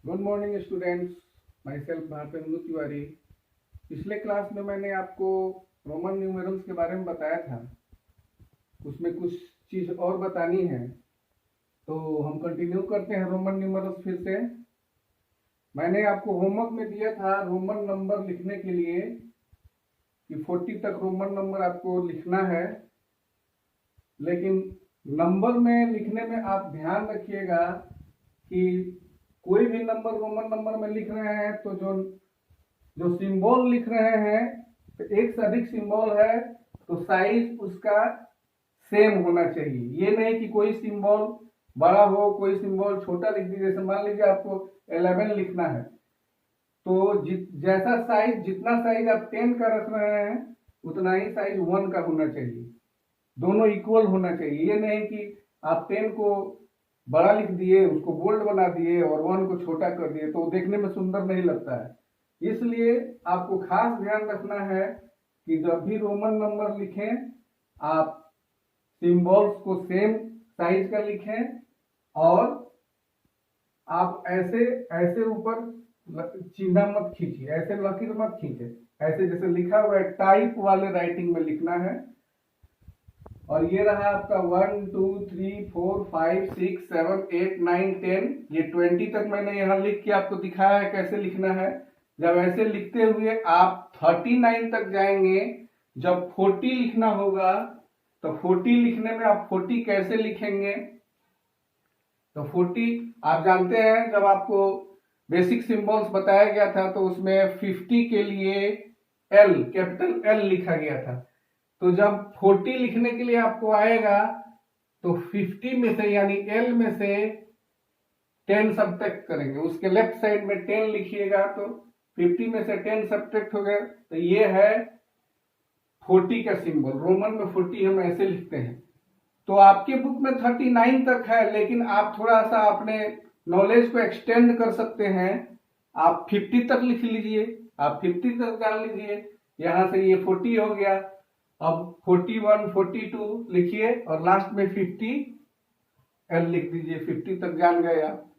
Good morning students, my self Bharatendu Tiwari. पिछले class में मैंने आपको रोमन न्यूमेरल्स के बारे में बताया था। उसमें कुछ चीज़ और बतानी है, तो हम कंटिन्यू करते हैं रोमन न्यूमेरल्स फिर से। मैंने आपको होमवर्क में दिया था रोमन नंबर लिखने के लिए कि 40 तक रोमन नंबर आपको लिखना है। लेकिन नंबर में लिखने में आप ध्यान रखिएगा कि कोई भी नंबर रोमन नंबर में लिख रहे हैं तो जो जो सिंबल लिख रहे हैं तो एक से अधिक सिंबल है तो साइज उसका सेम होना चाहिए। ये नहीं कि कोई सिंबल बड़ा हो कोई सिंबल छोटा लिख दीजिए। जैसे मान लीजिए आपको 11 लिखना है तो जैसा साइज जितना साइज आप 10 का रख रहे हैं उतना ही साइज 1 का होना चाहिए। दोनों इक्वल होना चाहिए। ये नहीं कि आप 10 को बड़ा लिख दिए, उसको बोल्ड बना दिए और 1 को छोटा कर दिए, तो देखने में सुंदर नहीं लगता है। इसलिए आपको खास ध्यान रखना है कि जब भी रोमन नंबर लिखें आप सिंबल्स को सेम साइज का लिखें और आप ऐसे ऐसे ऊपर चिन्ह मत खींचिए, ऐसे लकीर मत खींचे। ऐसे जैसे लिखा हुआ है टाइप वाले राइटिंग में लिखना है। और ये रहा आपका 1 2 3 4 5 6 7 8 9 10। ये 20 तक मैंने यहाँ लिख के आपको दिखाया है कैसे लिखना है। जब ऐसे लिखते हुए आप 39 तक जाएंगे, जब 40 लिखना होगा तो 40 लिखने में आप 40 कैसे लिखेंगे? तो 40 आप जानते हैं, जब आपको बेसिक सिंबल्स बताया गया था तो उसमें 50 के लिए एल, कैपिटल एल लिखा गया था। तो जब 40 लिखने के लिए आपको आएगा तो 50 में से यानी एल में से 10 सब्ट्रैक्ट करेंगे। उसके लेफ्ट साइड में 10 लिखिएगा तो 50 में से 10 सब्ट्रैक्ट हो गया। तो ये है 40 का सिंबल। रोमन में 40 हम ऐसे लिखते हैं। तो आपके बुक में 39 तक है, लेकिन आप थोड़ा सा अपने नॉलेज को एक्सटेंड कर सकते हैं। आप 50 तक लिख लीजिए, आप 50 तक जान लीजिए। यहां से ये 40 हो गया। अब 41 42 लिखिए और लास्ट में 50 एल लिख दीजिए। 50 तक जान गए आप।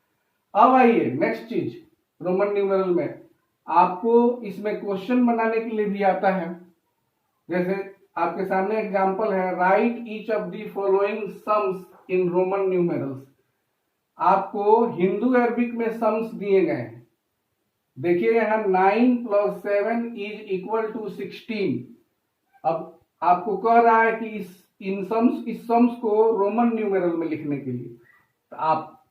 अब आइए नेक्स्ट चीज, रोमन न्यूमेरल में आपको इसमें क्वेश्चन बनाने के लिए भी आता है। जैसे आपके सामने एग्जांपल है, right each of the following sums in Roman numerals. आपको हिंदू अरबिक में सम्स दिए गए हैं। देखिए यहाँ 9 + 7 = 16। अब आपको कह रहा है कि इस सम्स को रोमन न्यूमेरल में लिखने के लिए तो आप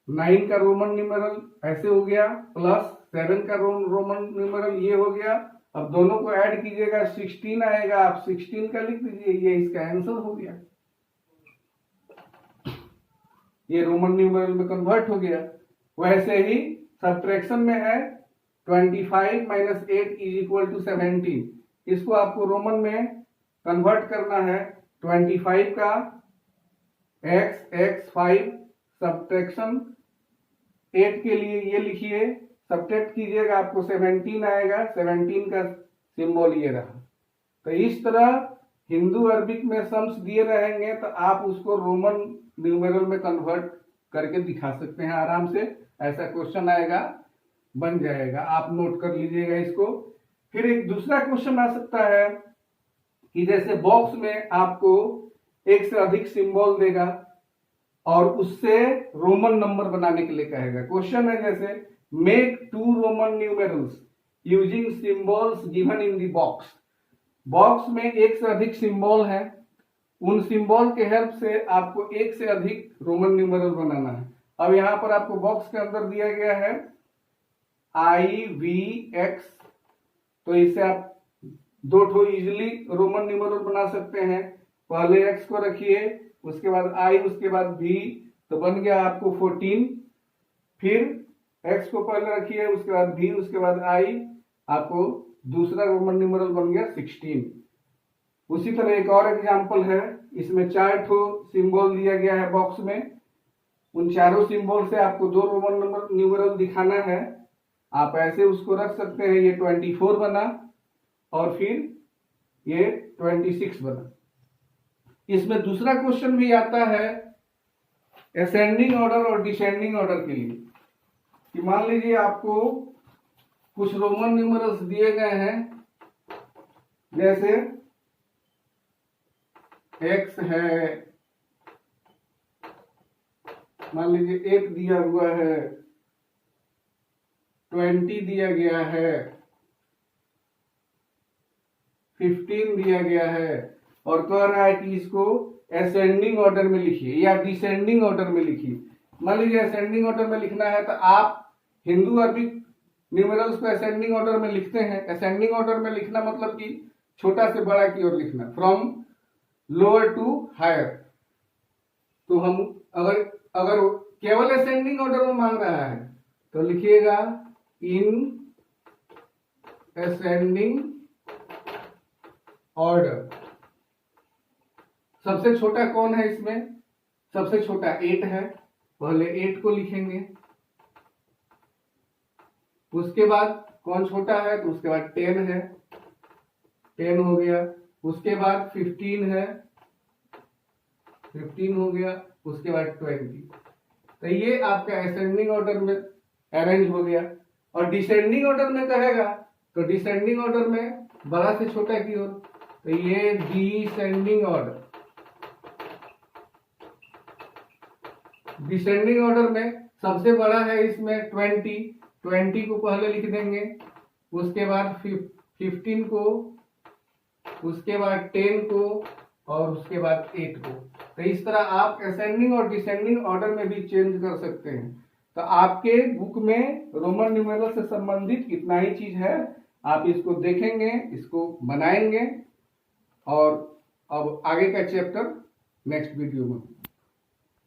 9 का रोमन न्यूमेरल ऐसे हो गया प्लस 7 का रोमन न्यूमेरल ये हो गया। अब दोनों को ऐड कीजिएगा 16 आएगा, आप 16 का लिख दीजिए। ये इसका आंसर हो गया। ये रोमन न्यूमेरल में कन्वर्ट हो गया। वैसे ही सब्ट्रैक्शन में है 25 - 8 = 17। इसको आपको रोमन में कन्वर्ट करना है। 25 का x 5 सब्ट्रैक्शन 8 के लिए ये लिखिए, सब्ट्रैक्ट कीजिएगा आपको 17 आएगा। 17 का सिंबल ये रहा। तो इस तरह हिंदू अरबिक में सम्स दिए रहेंगे तो आप उसको रोमन न्यूमेरल में कन्वर्ट करके दिखा सकते हैं आराम से। ऐसा क्वेश्चन आएगा, बन जाएगा। आप नोट कर लीजिएगा इसको। फिर एक दूसरा क्वेश्चन आ सकता है कि जैसे बॉक्स में आपको एक से अधिक सिंबल देगा और उससे रोमन नंबर बनाने के लिए कहेगा। क्वेश्चन है जैसे make 2 Roman numerals using symbols given in the box. Box में एक से अधिक सिंबल है, उन सिंबल के हेल्प से आपको एक से अधिक रोमन न्यूमेरल बनाना है। अब यहां पर आपको बॉक्स के अंदर दिया गया है IVX, तो इससे आप 2 ठो इजिली रोमन न्यूमेरल बना सकते हैं। पहले X को रखिए, उसके बाद I, उसके बाद V, तो बन गया आपको 14। फिर X को पहले रखिए, उसके बाद V, उसके बाद I, आपको दूसरा रोमन न्यूमेरल बन गया 16। उसी तरह एक और एग्जांपल है, इसमें 4 ठो सिंबल दिया गया है बॉक्स में। उन चारों सिंबल से आपको 2 रोमन न्यूमेरल दिखाना है। आप ऐसे उसको रख सकते हैं। ये 24 बना और फिर ये 26 बना। इसमें दूसरा क्वेश्चन भी आता है असेंडिंग ऑर्डर और डिसेंडिंग ऑर्डर के लिए। कि मान लीजिए आपको कुछ रोमन न्यूमेरल्स दिए गए हैं, जैसे x है, मान लीजिए 8 दिया हुआ है, 20 दिया गया है, 15 दिया गया है, और कह रहा है कि इसको असेंडिंग ऑर्डर में लिखिए या डिसेंडिंग ऑर्डर में लिखिए। मान लीजिए असेंडिंग ऑर्डर में लिखना है तो आप हिंदू अरबिक न्यूमेरल्स को असेंडिंग ऑर्डर में लिखते हैं। असेंडिंग ऑर्डर में लिखना मतलब कि छोटा से बड़ा की ओर लिखना, फ्रॉम लोअर टू हायर। तो हम अगर केवल असेंडिंग ऑर्डर में मांग रहा है तो लिखिएगा इन असेंडिंग ऑर्डर। सबसे छोटा कौन है इसमें? सबसे छोटा 8 है, पहले 8 को लिखेंगे। उसके बाद कौन छोटा है? तो उसके बाद 10 है, 10 हो गया। उसके बाद 15 है, 15 हो गया। उसके बाद 20। तो ये आपका असेंडिंग ऑर्डर में अरेंज हो गया। और डिसेंडिंग ऑर्डर में कहेगा तो डिसेंडिंग ऑर्डर में बड़ा से छोटा की ओर, तो ये डिसेंडिंग ऑर्डर। डिसेंडिंग ऑर्डर में सबसे बड़ा है इसमें 20 को पहले लिख देंगे, उसके बाद 15 को, उसके बाद 10 को, और उसके बाद 8 को। तो इस तरह आप असेंडिंग और डिसेंडिंग ऑर्डर में भी चेंज कर सकते हैं। तो आपके बुक में रोमन न्यूमेरल से संबंधित इतना ही चीज है। आप इसको देखेंगे, इसको बनाएंगे, और अब आगे का चैप्टर नेक्स्ट वीडियो में।